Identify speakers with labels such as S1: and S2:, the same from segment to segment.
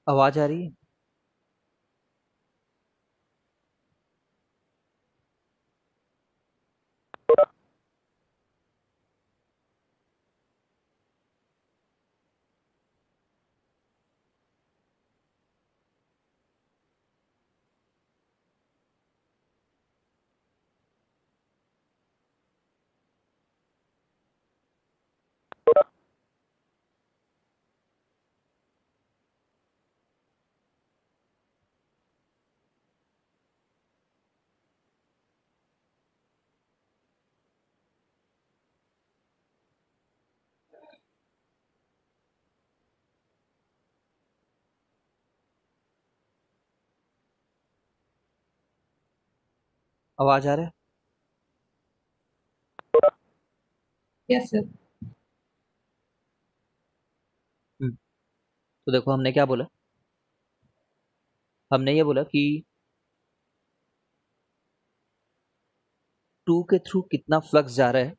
S1: आवाज आ रही है? आवाज आ रहा है?
S2: Yes sir.
S1: हम्म, तो देखो हमने क्या बोला। हमने ये बोला कि टू के थ्रू कितना फ्लक्स जा रहा है।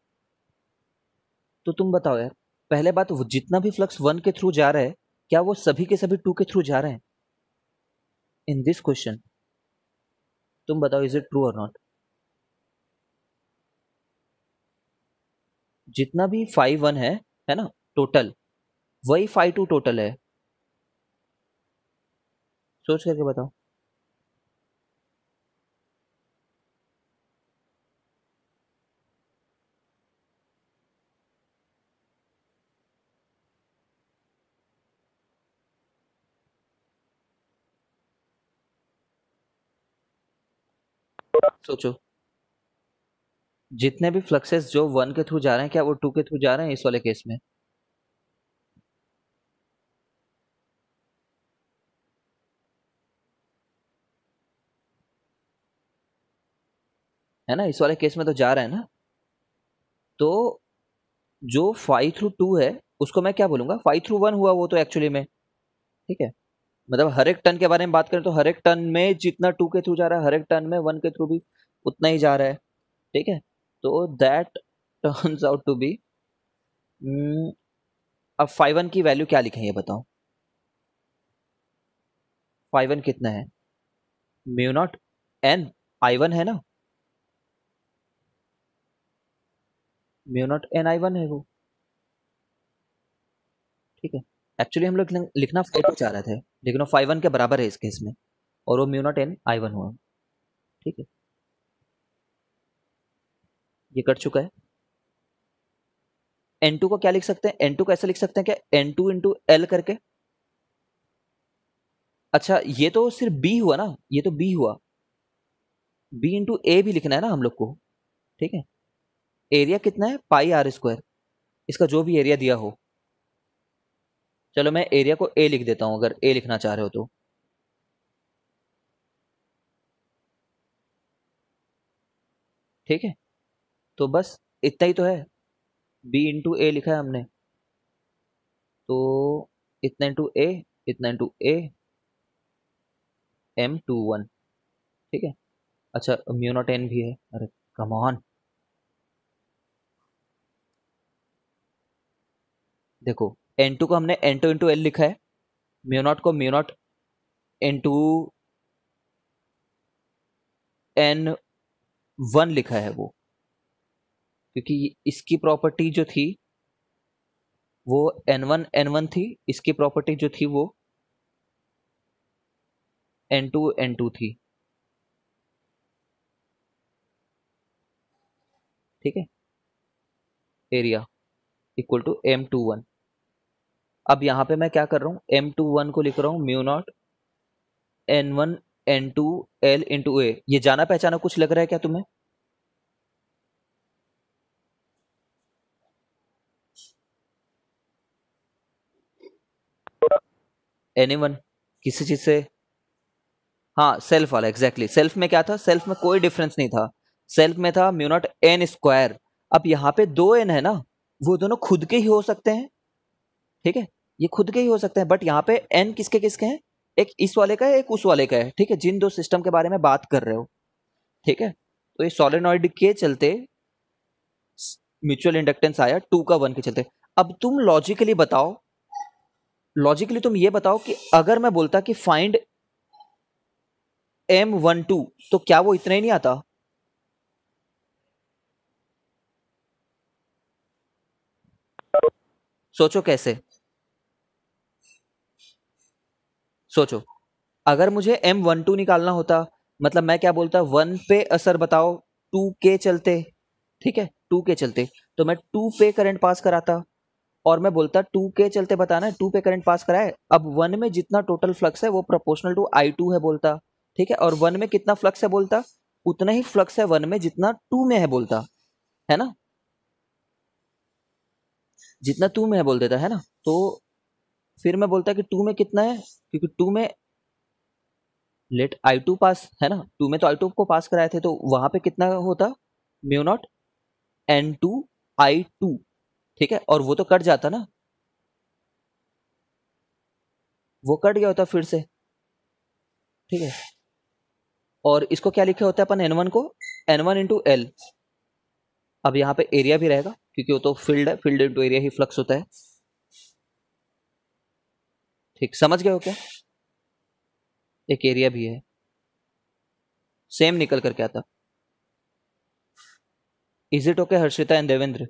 S1: तो तुम बताओ यार, पहले बात जितना भी फ्लक्स वन के थ्रू जा रहा है, क्या वो सभी के सभी टू के थ्रू जा रहे हैं? इन दिस क्वेश्चन तुम बताओ, इज इट ट्रू और नॉट? जितना भी फाइव वन है ना, टोटल वही फाइव टू टोटल है। सोच करके बताओ। सोचो, जितने भी फ्लक्सेस जो वन के थ्रू जा रहे हैं, क्या वो टू के थ्रू जा रहे हैं इस वाले केस में? है ना, इस वाले केस में तो जा रहे हैं ना। तो जो फाइव थ्रू टू है, उसको मैं क्या बोलूंगा? फाइव थ्रू वन हुआ वो तो एक्चुअली में। ठीक है, मतलब हर एक टर्न के बारे में बात करें तो हर एक टर्न में जितना टू के थ्रू जा रहा है, हर एक टर्न में वन के थ्रू भी उतना ही जा रहा है। ठीक है, तो that turns out to be. अब फाइव वन की वैल्यू क्या लिखें ये बताओ। फाइव वन कितना है? Mu naught N I one है ना। Mu naught N I one है वो। ठीक है, एक्चुअली हम लोग लिखना फाइव टू चाह रहे थे, लेकिन वो फाइव वन के बराबर है इस केस में, और वो mu naught N I one हुआ। ठीक है, ये कट चुका है। एन टू को क्या लिख सकते हैं? एन टू को ऐसे लिख सकते हैं क्या, एन टू इंटू एल करके? अच्छा, ये तो सिर्फ बी हुआ ना, ये तो बी हुआ। बी इंटू ए भी लिखना है ना हम लोग को। ठीक है, एरिया कितना है? पाई आर स्क्वायर, इसका जो भी एरिया दिया हो। चलो मैं एरिया को ए लिख देता हूं, अगर ए लिखना चाह रहे हो तो। ठीक है, तो बस इतना ही तो है। बी इंटू ए लिखा है हमने, तो इतना इंटू ए, इतना into A, M two one. ठीक है, अच्छा म्यू नॉट एन भी है, अरे कम ऑन। देखो, एन टू को हमने एन टू इंटू एल लिखा है, म्यू नॉट को mu naught into N one लिखा है वो, क्योंकि इसकी प्रॉपर्टी जो थी वो एन वन थी, इसकी प्रॉपर्टी जो थी वो एन टू थी। ठीक है, area equal to M two one. अब यहाँ पे मैं क्या कर रहा हूँ, एम टू वन को लिख रहा हूँ mu naught N one N two L into A. ये जाना पहचाना कुछ लग रहा है क्या तुम्हें? एनी वन, किसी चीज से? हाँ, सेल्फ वाला, एग्जैक्टली सेल्फ में क्या था? सेल्फ में कोई डिफरेंस नहीं था, सेल्फ में था म्यू नॉट एन स्क्वायर। अब यहाँ पे दो एन है ना, वो दोनों खुद के ही हो सकते हैं। ठीक है, ये खुद के ही हो सकते हैं, बट यहाँ पे एन किसके किसके हैं? एक इस वाले का है, एक उस वाले का है। ठीक है, जिन दो सिस्टम के बारे में बात कर रहे हो। ठीक है, तो ये सोलेनॉइड के चलते म्यूचुअल इंडक्टेंस आया टू का वन के चलते। अब तुम लॉजिकली बताओ, लॉजिकली तुम ये बताओ कि अगर मैं बोलता कि फाइंड M12 तो क्या वो इतना ही नहीं आता? सोचो कैसे, सोचो। अगर मुझे M12 निकालना होता, मतलब मैं क्या बोलता, 1 पे असर बताओ 2 के चलते, ठीक है, 2 के चलते, तो मैं 2 पे करंट पास कराता और मैं बोलता 2 के चलते बताना है, 2 पे करंट पास कराए। अब 1 में जितना टोटल फ्लक्स है वो प्रोपोर्शनल टू I2 है बोलता, ठीक है, और 1 में कितना फ्लक्स है बोलता, उतना ही फ्लक्स है 1 में जितना 2 में है बोलता, है ना, जितना 2 में है बोल देता है ना। तो फिर मैं बोलता कि 2 में कितना है, क्योंकि 2 में लेट I2 पास है ना, 2 में तो I2 को पास कराए थे, तो वहां पे कितना होता, म्यू नॉट N2 I2, ठीक है, और वो तो कट जाता ना, वो कट गया होता फिर से, ठीक है। और इसको क्या लिखे होता है अपन N1 को, N1 इंटू एल। अब यहाँ पे एरिया भी रहेगा क्योंकि वो तो फील्ड है, फील्ड इंटू एरिया ही फ्लक्स होता है, ठीक, समझ गए हो क्या? एक एरिया भी है, सेम निकल करके आता। Is it okay Harshita and Devendra?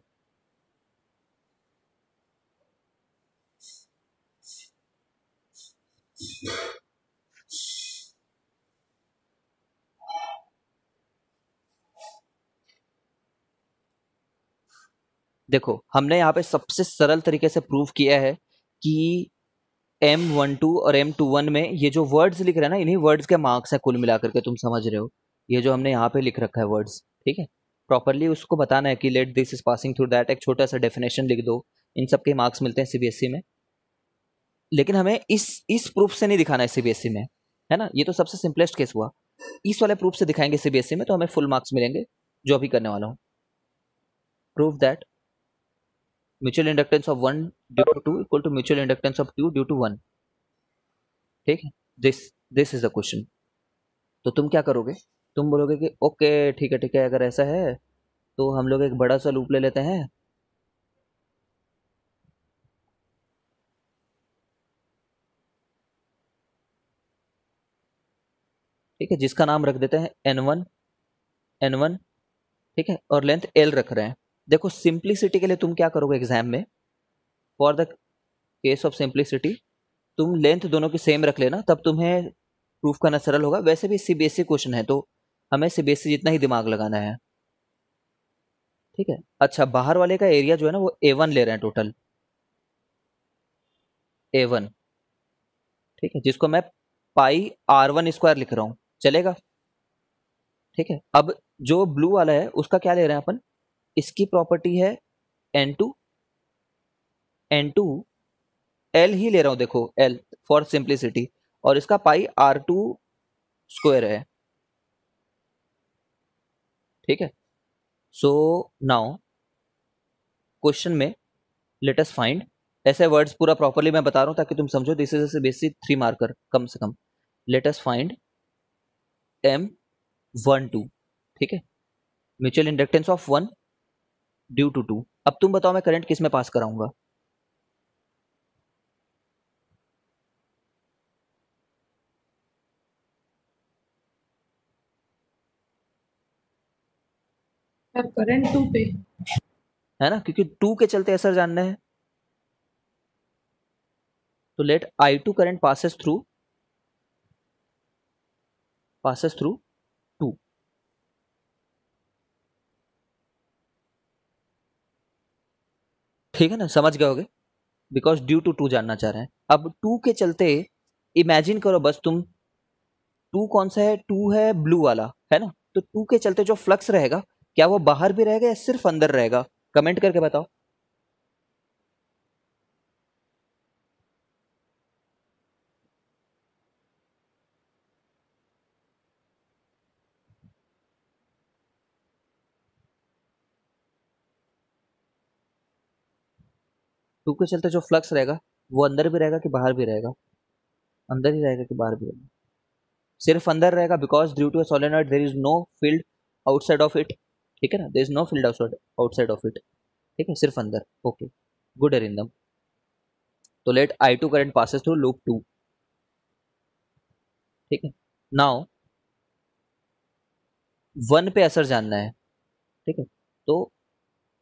S1: देखो हमने यहाँ पे सबसे सरल तरीके से प्रूव किया है कि M12 और M21 में ये जो वर्ड्स लिख रहे हैं ना, इन्हीं वर्ड्स के मार्क्स हैं कुल मिलाकर के, तुम समझ रहे हो, ये जो हमने यहाँ पे लिख रखा है वर्ड्स, ठीक है, प्रॉपरली उसको बताना है कि let this is passing through that, एक छोटा सा डेफिनेशन लिख दो, इन सब के मार्क्स मिलते हैं सीबीएसई में। लेकिन हमें इस प्रूफ से नहीं दिखाना है सीबीएसई में, है ना, ये तो सबसे सिंपलेस्ट केस हुआ। इस वाले प्रूफ से दिखाएंगे सीबीएसई में तो हमें फुल मार्क्स मिलेंगे, जो अभी करने वाला हूँ। Prove that mutual inductance of 1 due to 2 equal to mutual inductance of 2 due to 1, ठीक है, this this is the question. तो तुम क्या करोगे, तुम बोलोगे कि ओके ठीक है, अगर ऐसा है तो हम लोग एक बड़ा सा लूप ले लेते हैं, ठीक है, जिसका नाम रख देते हैं N1, ठीक है, और लेंथ L रख रहे हैं। देखो सिंप्लिसिटी के लिए तुम क्या करोगे एग्जाम में, for the case of simplicity तुम लेंथ दोनों की सेम रख लेना, तब तुम्हें प्रूफ करना सरल होगा। वैसे भी सीबीएसई क्वेश्चन है तो हमें सीबीएसई जितना ही दिमाग लगाना है, ठीक है। अच्छा, बाहर वाले का एरिया जो है ना वो A1 ले रहे हैं टोटल, A1, ठीक है, जिसको मैं पाई R1 स्क्वायर लिख रहा हूं, चलेगा, ठीक है। अब जो ब्लू वाला है उसका क्या ले रहे हैं अपन, इसकी प्रॉपर्टी है N2, N2 L ही ले रहा हूं, देखो L फॉर सिंप्लिसिटी, और इसका पाई R2 स्क्वायर है, ठीक है। सो नाउ क्वेश्चन में लेट अस फाइंड, ऐसे वर्ड्स पूरा प्रॉपरली मैं बता रहा हूं ताकि तुम समझो, दिस इज बेसिक 3 मार्कर कम से कम। लेट अस फाइंड M12, ठीक है, mutual inductance of 1 due to 2। अब तुम बताओ मैं करंट किस में पास कराऊंगा,
S2: सर करंट 2 पे।
S1: है ना, क्योंकि 2 के चलते असर जानना है, तो let I2 current passes through 2, ठीक है ना, समझ गए होगे, बिकॉज ड्यू टू 2 जानना चाह रहे हैं। अब 2 के चलते इमेजिन करो बस तुम, 2 कौन सा है, 2 है ब्लू वाला, है ना, तो 2 के चलते जो फ्लक्स रहेगा क्या वो बाहर भी रहेगा या सिर्फ अंदर रहेगा, कमेंट करके बताओ। 2 के चलते जो फ्लक्स रहेगा वो अंदर भी रहेगा कि बाहर भी रहेगा, अंदर ही रहेगा कि बाहर भी रहेगा, सिर्फ अंदर रहेगा, because due to a solenoid there is no field outside of it, ठीक है ना, there is no field outside of it, ठीक है, सिर्फ अंदर, ओके, गुड अरिंदम। तो let I2 current passes through loop 2, ठीक है। नाउ 1 पे असर जानना है, ठीक है। तो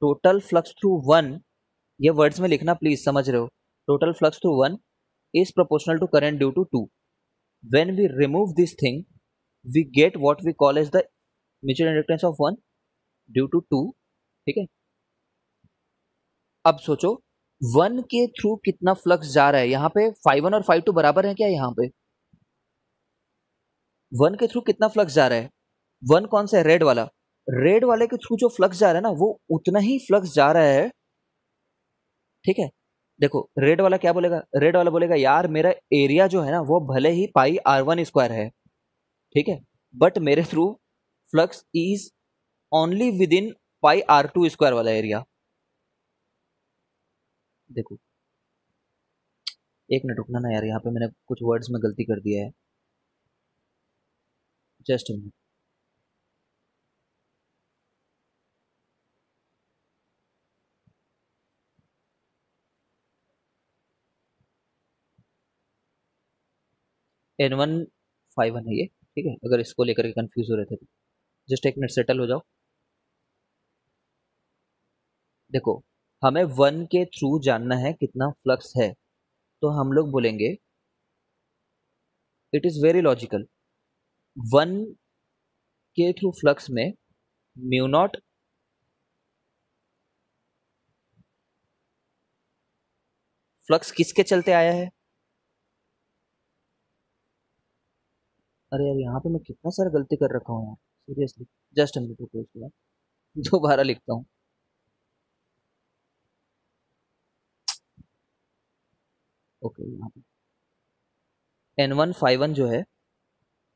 S1: टोटल फ्लक्स थ्रू 1, ये वर्ड्स में लिखना प्लीज, समझ रहे हो, total flux through 1 is proportional to current due to 2. When we remove this thing, we get what we call as the mutual inductance of 1 due to 2, ठीक है। अब सोचो 1 के थ्रू कितना फ्लक्स जा रहा है, यहाँ पे 5 1 और 5 2 बराबर है क्या, यहाँ पे 1 के थ्रू कितना फ्लक्स जा रहा है, 1 कौन सा है, रेड वाला, रेड वाले के थ्रू जो फ्लक्स जा रहा है ना वो उतना ही फ्लक्स जा रहा है, ठीक है। देखो रेड वाला क्या बोलेगा, रेड वाला बोलेगा यार मेरा एरिया जो है ना वो भले ही पाई R1 स्क्वायर है, ठीक है, बट मेरे through flux is only with in pi R2 square वाला एरिया। देखो एक मिनट रुकना ना यार, यहाँ पे मैंने कुछ वर्ड्स में गलती कर दिया है, जस्ट अ मिनट। N1 5 1 है ये, ठीक है, अगर इसको लेकर के कंफ्यूज हो रहे थे तो जस्ट एक मिनट सेटल हो जाओ। देखो हमें 1 के थ्रू जानना है कितना फ्लक्स है, तो हम लोग बोलेंगे इट इज वेरी लॉजिकल, 1 के थ्रू फ्लक्स में म्यू नॉट फ्लक्स किसके चलते आया है, अरे यार यहाँ पे मैं कितना सारा गलती कर रखा हूँ यार, सीरियसली, जस्ट मिनट रुको, इसके बाद दोबारा लिखता हूँ। ओके यहाँ पे N1 5 1 जो है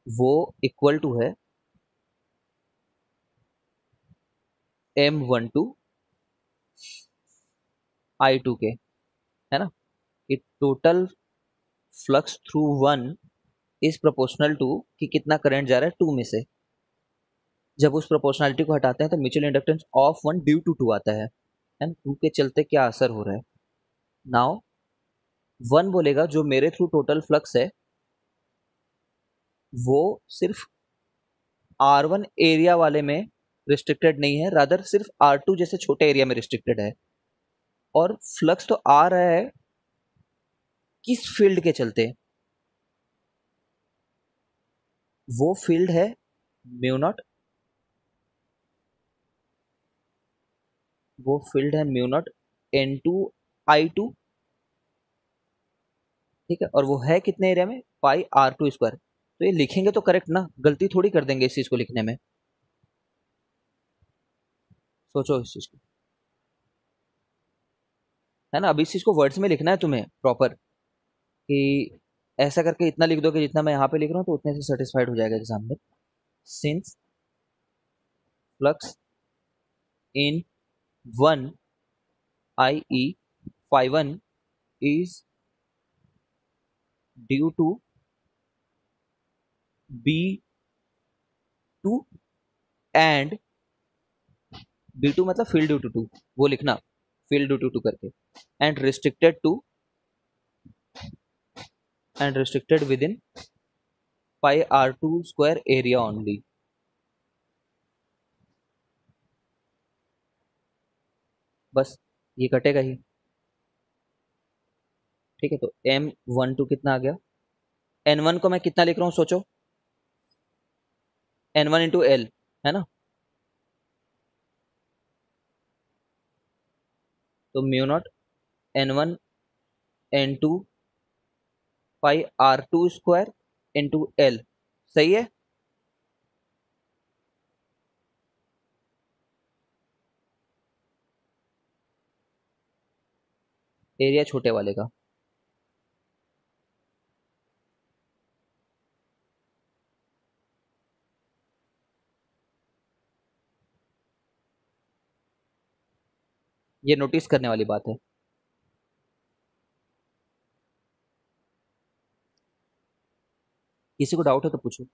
S1: वो इक्वल टू है M12 I2 के, है ना। it total flux through 1 is proportional to कि कितना करंट जा रहा है 2 में से, जब उस प्रोपोर्शनलिटी को हटाते हैं तो mutual inductance of 1 due to 2 आता है, एंड 2 के चलते क्या असर हो रहा है। नाउ 1 बोलेगा जो मेरे थ्रू टोटल फ्लक्स है वो सिर्फ R1 एरिया वाले में रिस्ट्रिक्टेड नहीं है, रादर सिर्फ R2 जैसे छोटे एरिया में रिस्ट्रिक्टेड है, और फ्लक्स तो आ रहा है किस फील्ड के चलते, वो फील्ड है म्यू नॉट, वो फील्ड है म्यू नॉट N2 I2, ठीक है, और वो है कितने एरिया में, पाई R2 स्क्वायर। तो ये लिखेंगे तो करेक्ट ना, गलती थोड़ी कर देंगे इस चीज को लिखने में, सोचो इस चीज को, है ना। अभी इस चीज को वर्ड्स में लिखना है तुम्हें प्रॉपर, कि ऐसा करके इतना लिख दो कि जितना मैं यहाँ पे लिख रहा हूँ तो उतने से सेटिस्फाइड हो जाएगा एग्जाम में। Since flux in 1 IE 5 1 is due to B2 and B2 मतलब फील्ड ड्यू टू 2, वो लिखना फील्ड ड्यू टू 2 करके, and restricted with in pi R2 square area only. बस ये कटेगा ही, ठीक है। तो M12 कितना आ गया, N1 को मैं कितना लिख रहा हूँ सोचो, N1 इंटू L, है ना, तो म्यू नॉट N1 N2 पाई R2 स्क्वायर इंटू L, सही है। एरिया छोटे वाले का, ये नोटिस करने वाली बात है। किसी को डाउट है तो पूछो।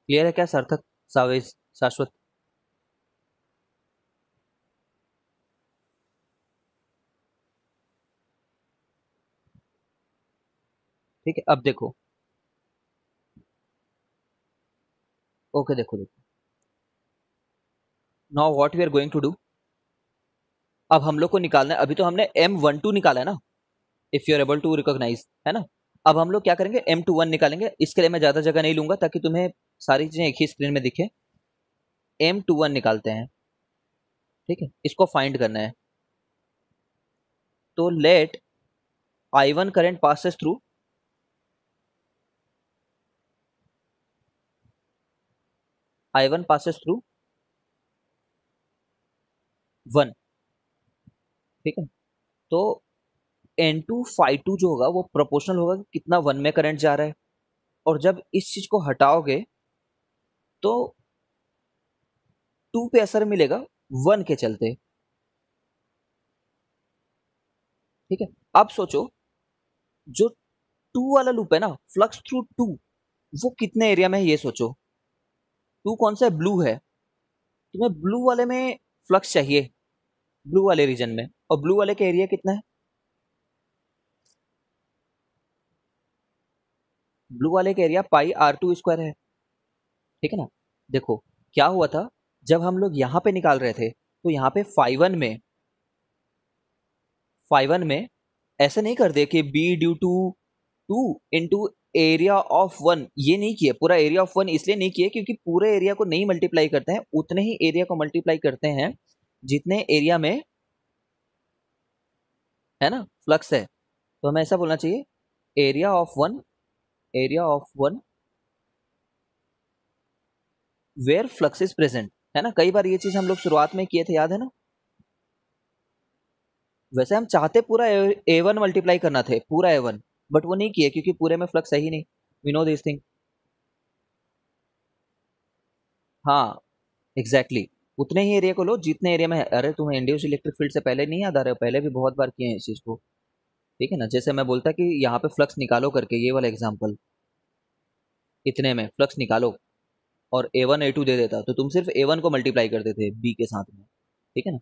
S1: क्लियर है क्या सार्थक, सावेज, शाश्वत? ठीक है, अब देखो। ओके, देखो देखो, now what we are going to do. अब हम लोग को निकालना है, अभी तो हमने M12 निकाला है ना, if you are able to recognise, है ना। अब हम लोग क्या करेंगे, M21 निकालेंगे। इसके लिए मैं ज्यादा जगह नहीं लूंगा ताकि तुम्हें सारी चीजें एक ही स्क्रीन में दिखे। M21 निकालते हैं, ठीक है, इसको फाइंड करना है। तो let I1 current passes through, I1 passes through 1, ठीक है। तो N2 phi 2 जो होगा वो प्रोपोर्शनल होगा कि कितना 1 में करंट जा रहा है। और जब इस चीज को हटाओगे तो 2 पे असर मिलेगा 1 के चलते, ठीक है। अब सोचो, जो 2 वाला लूप है ना, फ्लक्स थ्रू 2, वो कितने एरिया में है ये सोचो। 2 कौन सा है, ब्लू है। तुम्हें ब्लू वाले में फ्लक्स चाहिए, ब्लू वाले रीजन में, और ब्लू वाले का एरिया कितना है, ब्लू वाले का एरिया पाई R2 स्क्वायर है, ठीक है ना। देखो क्या हुआ था, जब हम लोग यहां पे निकाल रहे थे तो यहाँ पे फाइवन में ऐसे नहीं कर दे कि B due to 2 into area of 1, ये नहीं किए। पूरा एरिया ऑफ 1 इसलिए नहीं किए क्योंकि पूरे एरिया को नहीं मल्टीप्लाई करते हैं, उतने ही एरिया को मल्टीप्लाई करते हैं जितने एरिया में, है ना, फ्लक्स है। तो हमें ऐसा बोलना चाहिए, area of one, area of one where flux is present, है ना। कई बार ये चीज हम लोग शुरुआत में किए थे, याद है ना। वैसे हम चाहते पूरा A1 मल्टीप्लाई करना थे, पूरा A1, बट वो नहीं किए क्योंकि पूरे में फ्लक्स है ही नहीं। We know this thing. हाँ, एग्जैक्टली exactly. उतने ही एरिया को लो जितने एरिया में है। अरे तुम्हें इंड्यूस इलेक्ट्रिक फील्ड से पहले नहीं याद आ रहा है, पहले भी बहुत बार किए हैं इस चीज को, ठीक है ना। जैसे मैं बोलता कि यहाँ पे फ्लक्स निकालो करके, ये वाला एग्जाम्पल, इतने में फ्लक्स निकालो, और A1 A2 दे देता तो तुम सिर्फ A1 को मल्टीप्लाई करते थे बी के साथ में, ठीक है ना।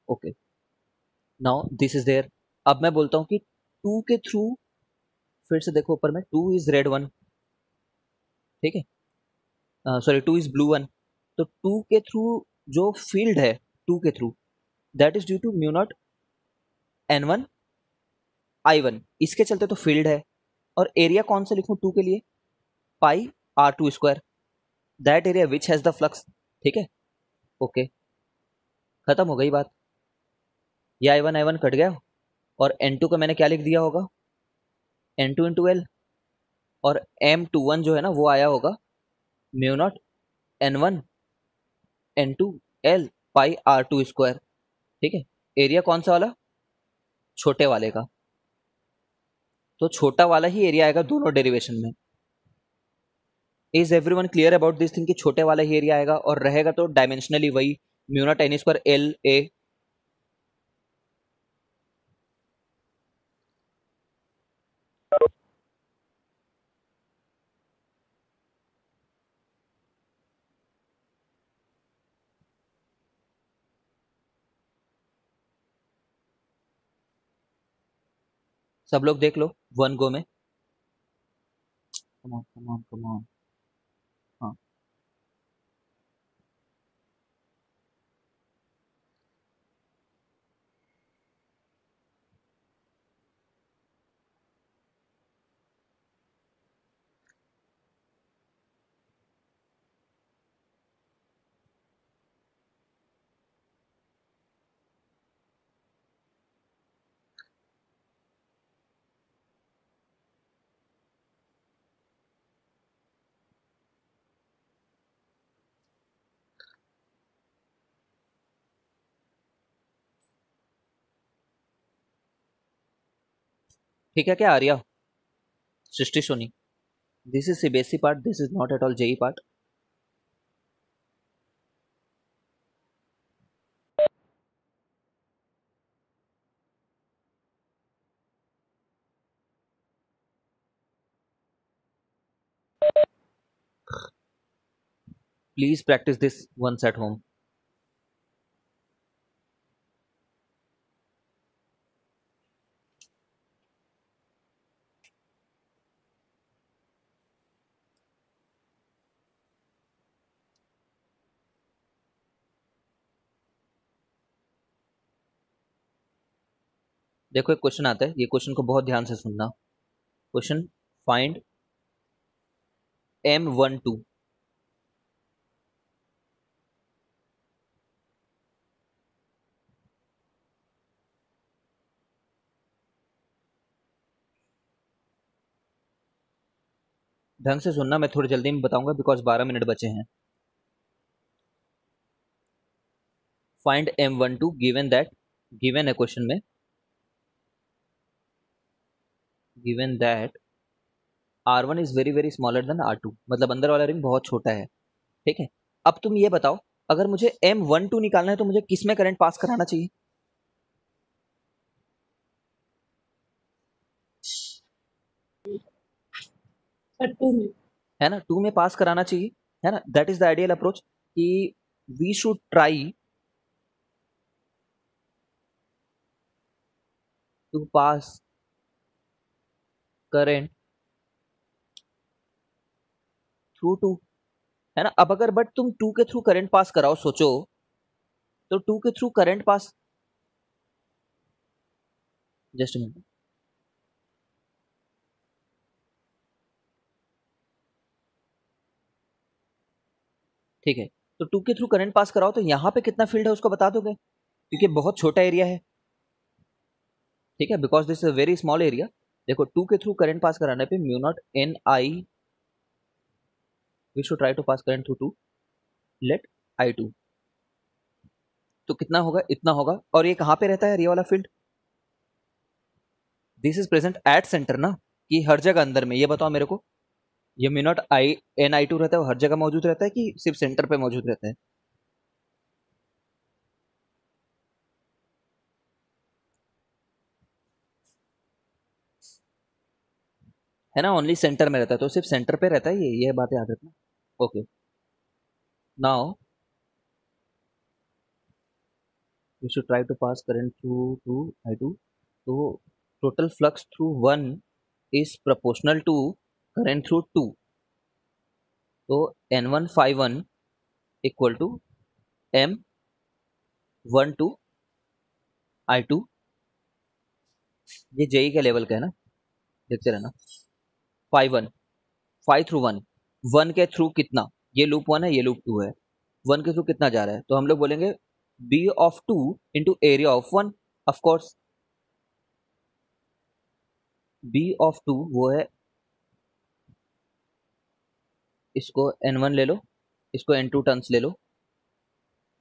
S1: Okay, now this is there. अब मैं बोलता हूँ कि 2 के थ्रू, फिर से देखो ऊपर में, 2 इज रेड वन, ठीक है, सॉरी 2 इज ब्लू वन। तो 2 के थ्रू जो फील्ड है, 2 के through, that is due to mu naught N1 I1, इसके चलते तो फील्ड है। और एरिया कौन सा लिखूं 2 के लिए, पाई R2 square, that area which has the flux, ठीक है। ओके, खत्म हो गई बात। ये I1 कट गया, और N2 का मैंने क्या लिख दिया होगा, N2 इंटू एल, और M21 जो है ना वो आया होगा mu naught N1 N2 L पाई R2 स्क्वायर, ठीक है। एरिया कौन सा वाला, छोटे वाले का, तो छोटा वाला ही एरिया आएगा दोनों डेरिवेशन में। Is everyone clear about this thing कि छोटे वाला ही एरिया आएगा, और रहेगा तो डायमेंशनली वही mu naught N square L A. सब लोग देख लो वन गो में, come on come on come on. हाँ, ठीक है, क्या आ रहा Srishti Soni, this is CBSE part, this is not at all JEE part. Please practise this once at home. देखो एक क्वेश्चन आता है, ये क्वेश्चन को बहुत ध्यान से सुनना। Question, find M12। ढंग से सुनना, मैं थोड़ी जल्दी में बताऊंगा बिकॉज 12 मिनट बचे हैं। Find M12 given that, given है क्वेश्चन में, given that R1 is very very smaller than R2, मतलब अंदर वाला रिंग बहुत छोटा है। ठीक है, अब तुम ये बताओ, अगर मुझे M12 निकालना है तो मुझे किस में करंट पास कराना चाहिए?
S2: सर 2 में।
S1: है ना, 2 में पास कराना चाहिए, है ना। That is the ideal approach कि we should try to pass current through 2, है ना। अब अगर बट तुम 2 के थ्रू करंट पास कराओ, सोचो तो 2 के थ्रू करंट पास, जस्ट मिनट, ठीक है, तो 2 के थ्रू करंट पास कराओ तो यहाँ पे कितना फील्ड है उसको बता दोगे, क्योंकि बहुत छोटा एरिया है। ठीक है, because this is a very small area. देखो 2 के थ्रू करंट पास कराने पे mu naught N I, we should try to pass current through 2, let I2, तो कितना होगा, इतना होगा। और ये कहाँ पे रहता है ये वाला field? This is present at centre ना, कि हर जगह अंदर में, ये बताओ मेरे को। ये mu naught I N I two रहता है, वो हर जगह मौजूद रहता है कि सिर्फ सेंटर पे मौजूद रहता है ना, ओनली सेंटर में रहता है, तो सिर्फ सेंटर पे रहता है, ये बात याद रखना। Okay, now we should try to pass current through two I2, तो total flux through 1 is proportional to current through 2, तो N1 equal to M12 I2। ये जेई के लेवल का है ना, देखते रहना। 5 1, 5 थ्रू 1, 1 के थ्रू कितना, ये लूप 1 है, ये लूप 2 है, 1 के थ्रू कितना जा रहा है, तो हम लोग बोलेंगे B of 2 into area of 1। Of course B of 2 वो है, इसको N1 ले लो, इसको N2 टर्न्स ले लो,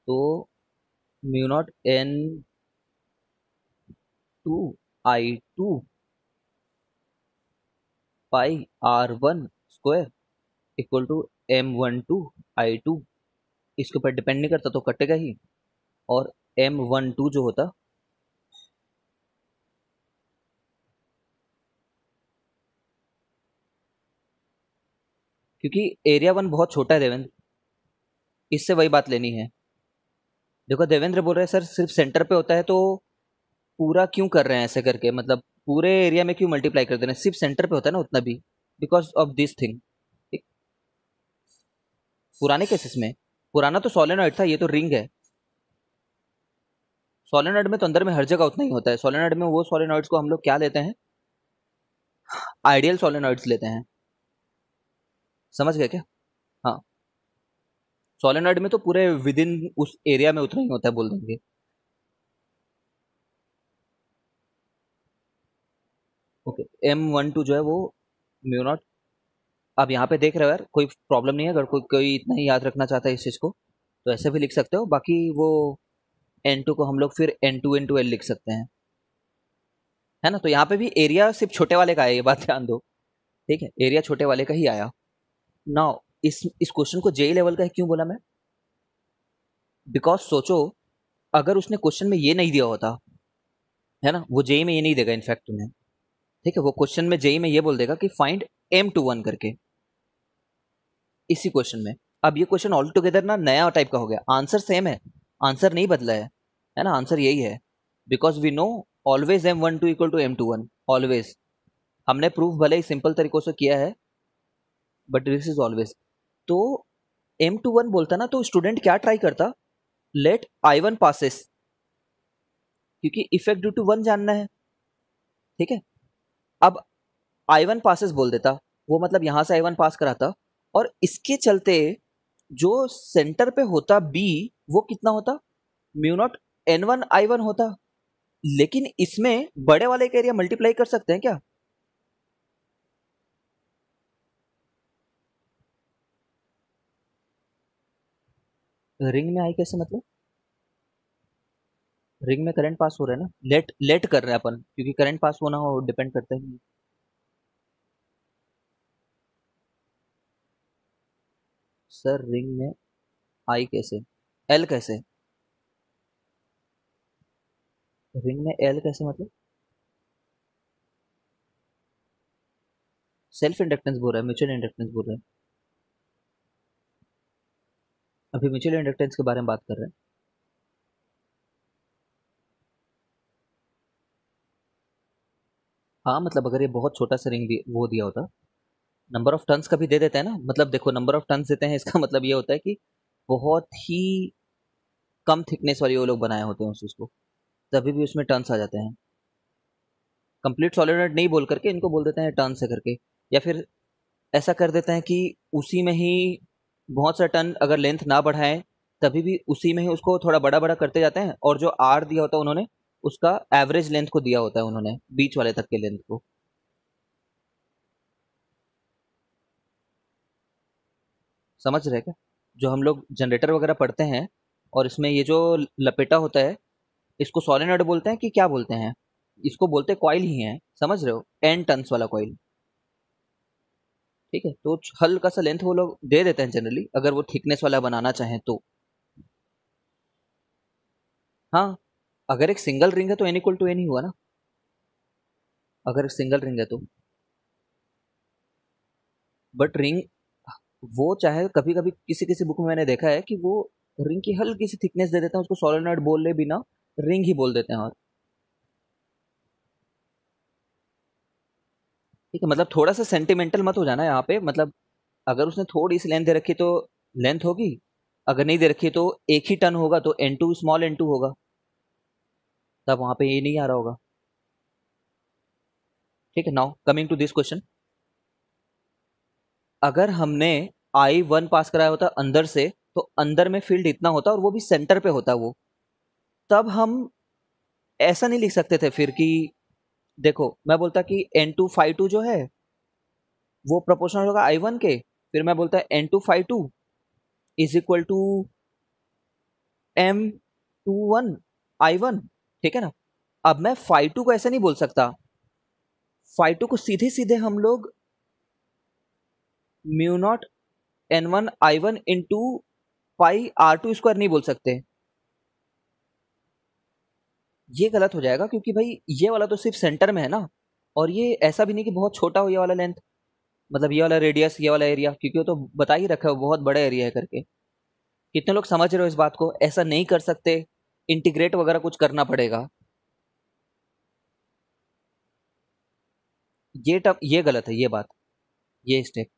S1: तो mu naught N2 I2 pi R1 square equal to M12 I2। इसके ऊपर डिपेंड नहीं करता तो कटेगा ही, और M12 जो होता, क्योंकि एरिया 1 बहुत छोटा है देवेंद्र, इससे वही बात लेनी है। देखो देवेंद्र बोल रहे हैं सर सिर्फ सेंटर पे होता है, तो पूरा क्यों कर रहे हैं ऐसे करके, मतलब पूरे एरिया में क्यों मल्टीप्लाई कर दे रहे हैं, सिर्फ सेंटर पे होता है ना उतना भी, बिकॉज ऑफ दिस थिंग। पुराने केसेस में, पुराना तो सोलेनॉइड था, ये तो रिंग है। सोलेनॉइड में तो अंदर में हर जगह उतना ही होता है, सोलेनॉइड में वो सोलेनॉइड्स को हम लोग क्या लेते हैं, आइडियल सोलेनॉइड्स लेते हैं, समझ गए क्या? हाँ, सोलेनॉइड में तो पूरे विद इन उस एरिया में उतना ही होता है, बोल देंगे। ओके, M12 जो है वो म्यू नॉट, अब यहाँ पे देख रहे हो यार, कोई प्रॉब्लम नहीं है, अगर कोई कोई इतना ही याद रखना चाहता है इस चीज को तो ऐसे भी लिख सकते हो, बाकी वो N2 को हम लोग फिर N2N2L लिख सकते हैं, है ना। तो यहाँ पे भी एरिया सिर्फ छोटे वाले का है, ये बात ध्यान दो। ठीक है, एरिया छोटे वाले का ही आया। नाउ इस क्वेश्चन को जेई लेवल का है क्यों बोला मैं, बिकॉज सोचो अगर उसने क्वेश्चन में ये नहीं दिया होता, है ना, वो जेई में ये नहीं देगा इनफैक्ट तुम्हें। ठीक है, वो क्वेश्चन में जेई में ये बोल देगा कि फाइंड M21 करके, इसी क्वेश्चन में। अब ये क्वेश्चन ऑल टुगेदर ना नया टाइप का हो गया, आंसर सेम है, आंसर नहीं बदला है ना, आंसर यही है, because we know always M12 equal to M21, always. हमने प्रूफ भले ही सिंपल तरीकों से किया है, बट दिस इज ऑलवेज। तो M21 बोलता ना, तो स्टूडेंट क्या ट्राई करता, लेट I1 पासेस, क्योंकि इफेक्ट ड्यू टू 1 जानना है, ठीक है। अब I1 पासेस बोल देता, वो मतलब यहां से I1 पास कराता, और इसके चलते जो सेंटर पे होता B, वो कितना होता, म्यू नॉट N1 I1 होता। लेकिन इसमें बड़े वाले का एरिया मल्टीप्लाई कर सकते हैं क्या? रिंग में आई कैसे मतलब? रिंग में करंट पास हो रहा है ना, लेट लेट कर रहे हैं अपन, क्योंकि करंट पास होना हो डिपेंड करता है। सर रिंग में आई कैसे, एल कैसे, रिंग में एल कैसे मतलब? सेल्फ इंडक्टेंस बोल रहा है, म्यूचुअल इंडक्टेंस बोल रहा है, अभी म्यूचुअल इंडक्टेंस के बारे में बात कर रहे हैं। हाँ मतलब अगर ये बहुत छोटा सा रिंग वो दिया होता, नंबर ऑफ टर्न्स का भी दे देते हैं ना, मतलब देखो नंबर ऑफ टर्न्स देते हैं, इसका मतलब ये होता है कि बहुत ही कम थिकनेस वाली वो लोग बनाए होते हैं उस चीज को, तभी भी उसमें टर्न्स आ जाते हैं। कंप्लीट सॉलिनॉइड नहीं बोल करके इनको बोल देते हैं टर्न से करके, या फिर ऐसा कर देते हैं कि उसी में ही बहुत सा टर्न अगर लेंथ ना बढ़ाएं, तभी भी उसी में ही उसको थोड़ा बड़ा बड़ा करते जाते हैं, और जो आर दिया होता है उन्होंने, उसका एवरेज लेंथ को दिया होता है उन्होंने, बीच वाले तक के लेंथ को। समझ रहे क्या? जो हम लोग जनरेटर वगैरह पढ़ते हैं, और इसमें ये जो लपेटा होता है, इसको सोलेनॉइड बोलते हैं कि क्या बोलते हैं? इसको बोलते हैं कॉइल ही है, समझ रहे हो, एन टर्न्स वाला कॉइल। ठीक है, तो हल्का सा लेंथ वो लोग दे देते हैं जनरली, अगर वो थिकनेस वाला बनाना चाहें तो। हाँ, अगर एक सिंगल रिंग है तो n इक्वल टू एन ही हुआ ना, अगर सिंगल रिंग है तो। बट रिंग, वो चाहे कभी कभी किसी किसी बुक में मैंने देखा है कि वो रिंग की हल्की सी थिकनेस दे देते हैं, उसको सोलेनॉइड बोले बिना रिंग ही बोल देते हैं। और ठीक है, मतलब थोड़ा सा सेंटिमेंटल मत हो जाना यहाँ पे, मतलब अगर उसने थोड़ी सी लेंथ दे रखी तो लेंथ होगी, अगर नहीं दे रखी तो एक ही टन होगा, तो N2 स्मॉल N2 होगा, तब वहां पे ये नहीं आ रहा होगा। ठीक है, now coming to this question, अगर हमने I1 पास कराया होता अंदर से, तो अंदर में फील्ड इतना होता और वो भी सेंटर पे होता वो, तब हम ऐसा नहीं लिख सकते थे फिर कि, देखो मैं बोलता कि N2 φ2 जो है वो प्रोपोर्शनल होगा I1 के, फिर मैं बोलता N2 φ2 is equal to M21 I1, ठीक है ना। अब मैं φ2 को ऐसे नहीं बोल सकता, φ2 को सीधे सीधे हम लोग mu naught N1 I1 into π r2² नहीं बोल सकते, ये गलत हो जाएगा, क्योंकि भाई ये वाला तो सिर्फ सेंटर में है ना, और ये ऐसा भी नहीं कि बहुत छोटा हो ये वाला लेंथ, मतलब ये वाला रेडियस, ये वाला एरिया, क्योंकि वो तो बता ही रखा है वो बहुत बड़ा एरिया है करके। कितने लोग समझ रहे हो इस बात को? ऐसा नहीं कर सकते, इंटीग्रेट वगैरह कुछ करना पड़ेगा। ये टप, ये गलत है ये बात, ये स्टेप।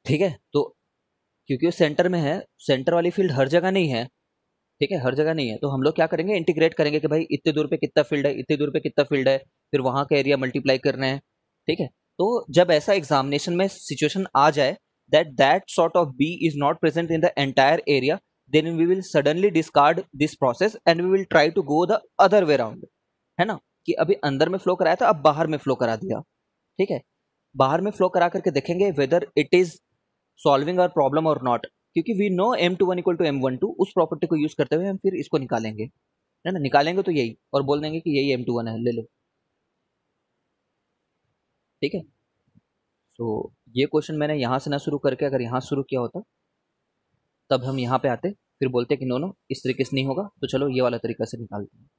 S1: ठीक है, तो क्योंकि वो सेंटर में है, सेंटर वाली फील्ड हर जगह नहीं है, ठीक है, हर जगह नहीं है, तो हम लोग क्या करेंगे, इंटीग्रेट करेंगे कि भाई इतने दूर पे कितना फील्ड है, इतने दूर पे कितना फील्ड है, फिर वहां का एरिया मल्टीप्लाई करना है। ठीक है, तो जब ऐसा एग्जामिनेशन में सिचुएशन आ जाए that that sort of B is not present in the entire area, then we will suddenly discard this process and we will try to go the other way round, है ना, कि अभी अंदर में flow कराया था, अब बाहर में फ्लो करा दिया। ठीक है, बाहर में फ्लो करा करके देखेंगे whether it is solving our problem और नॉट, क्योंकि we know M21 equal to M12, उस प्रॉपर्टी को यूज करते हुए हम फिर इसको निकालेंगे, है ना, निकालेंगे तो यही, और बोल देंगे कि यही M21 है, ले लो। ठीक है, सो ये क्वेश्चन मैंने यहाँ से ना शुरू करके अगर यहाँ शुरू किया होता, तब हम यहाँ पे आते, फिर बोलते कि नो नो इस तरीके से नहीं होगा, तो चलो ये वाला तरीका से निकालते हैं।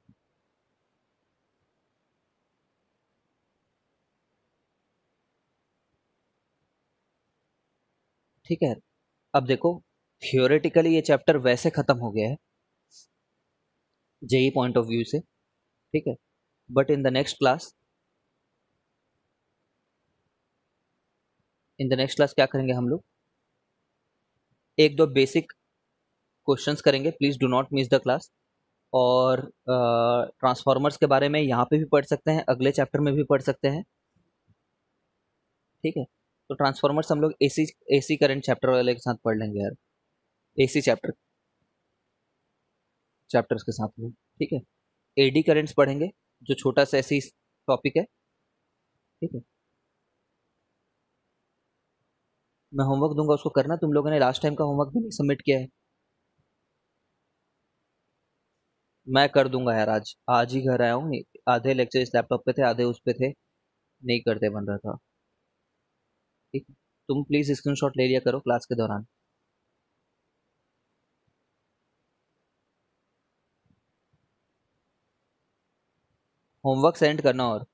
S1: ठीक है। अब देखो, थियोरेटिकली ये चैप्टर वैसे खत्म हो गया है जेई पॉइंट ऑफ व्यू से, ठीक है, but in the next class क्या करेंगे हम लोग, एक दो बेसिक क्वेश्चंस करेंगे, please do not miss the class. और ट्रांसफॉर्मर्स के बारे में यहाँ पे भी पढ़ सकते हैं, अगले चैप्टर में भी पढ़ सकते हैं, ठीक है। तो ट्रांसफॉर्मर्स हम लोग एसी एसी करंट चैप्टर वाले के साथ पढ़ लेंगे यार, एसी चैप्टर्स के साथ में, ठीक है। एडी करंट्स पढ़ेंगे, जो छोटा सा ऐसी टॉपिक है, ठीक है। मैं होमवर्क दूंगा, उसको करना। तुम लोगों ने लास्ट टाइम का होमवर्क भी नहीं सबमिट किया है। मैं कर दूंगा यार, आज आज ही घर आया हूँ, आधे लेक्चर इस लैपटॉप पे थे, आधे उस पे थे, नहीं करते बन रहा था, ठीक है। तुम प्लीज स्क्रीनशॉट ले लिया करो क्लास के दौरान। होमवर्क सेंड करना। और